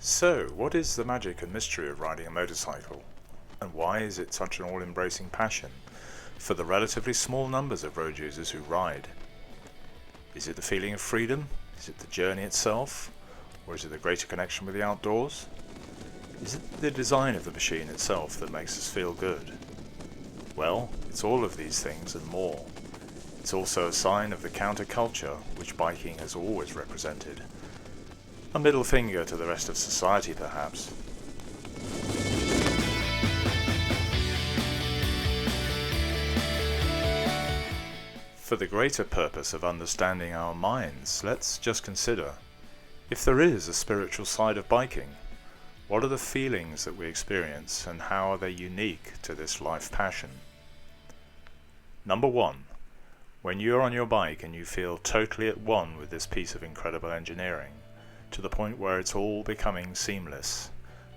So, what is the magic and mystery of riding a motorcycle? And why is it such an all-embracing passion for the relatively small numbers of road users who ride? Is it the feeling of freedom? Is it the journey itself? Or is it the greater connection with the outdoors? Is it the design of the machine itself that makes us feel good? Well, it's all of these things and more. It's also a sign of the counterculture which biking has always represented. A middle finger to the rest of society, perhaps. For the greater purpose of understanding our minds, let's just consider, if there is a spiritual side of biking, what are the feelings that we experience and how are they unique to this life passion? Number one, when you're on your bike and you feel totally at one with this piece of incredible engineering, to the point where it's all becoming seamless.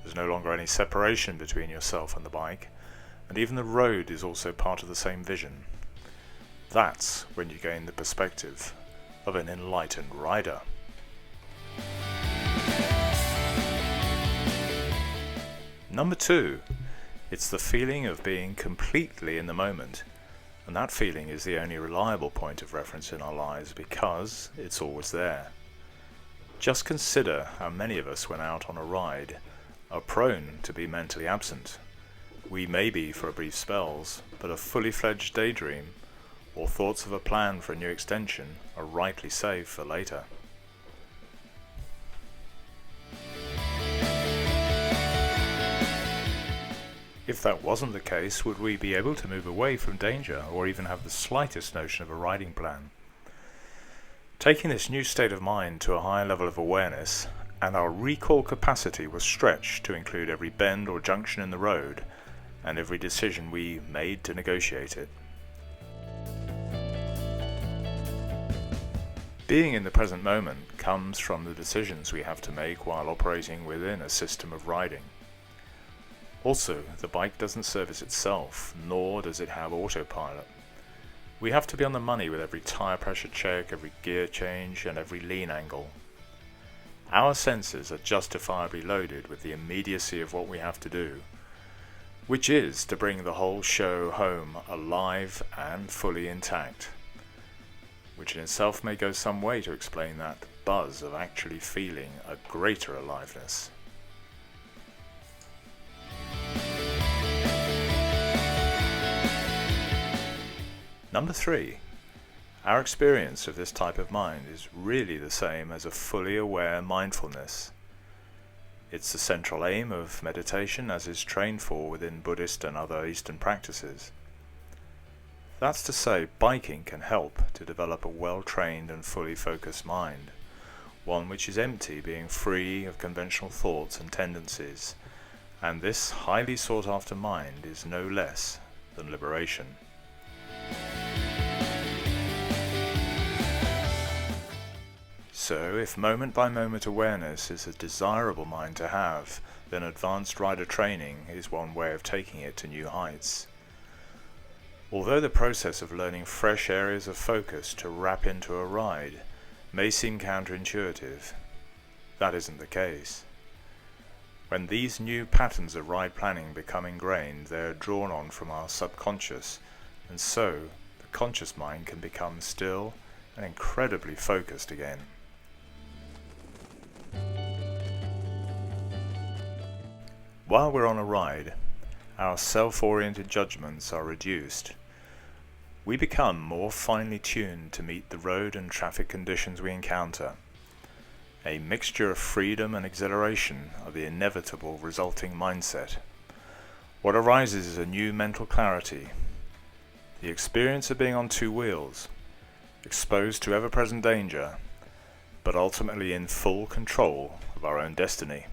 There's no longer any separation between yourself and the bike, and even the road is also part of the same vision. That's when you gain the perspective of an enlightened rider. Number two, it's the feeling of being completely in the moment, and that feeling is the only reliable point of reference in our lives because it's always there. Just consider how many of us, when out on a ride, are prone to be mentally absent. We may be for brief spells, but a fully fledged daydream or thoughts of a plan for a new extension are rightly saved for later. If that wasn't the case, would we be able to move away from danger or even have the slightest notion of a riding plan? Taking this new state of mind to a higher level of awareness, and our recall capacity was stretched to include every bend or junction in the road and every decision we made to negotiate it. Being in the present moment comes from the decisions we have to make while operating within a system of riding. Also, the bike doesn't service itself, nor does it have autopilot. We have to be on the money with every tire pressure check, every gear change, and every lean angle. Our senses are justifiably loaded with the immediacy of what we have to do, which is to bring the whole show home alive and fully intact, which in itself may go some way to explain that buzz of actually feeling a greater aliveness. Number three, our experience of this type of mind is really the same as a fully aware mindfulness. It's the central aim of meditation as is trained for within Buddhist and other Eastern practices. That's to say, biking can help to develop a well-trained and fully focused mind, one which is empty, being free of conventional thoughts and tendencies, and this highly sought-after mind is no less than liberation. So, if moment-by-moment awareness is a desirable mind to have, then advanced rider training is one way of taking it to new heights. Although the process of learning fresh areas of focus to wrap into a ride may seem counterintuitive, that isn't the case. When these new patterns of ride planning become ingrained, they are drawn on from our subconscious, and so the conscious mind can become still and incredibly focused again. While we're on a ride, our self-oriented judgments are reduced. We become more finely tuned to meet the road and traffic conditions we encounter. A mixture of freedom and exhilaration are the inevitable resulting mindset. What arises is a new mental clarity, the experience of being on two wheels, exposed to ever-present danger, but ultimately in full control of our own destiny.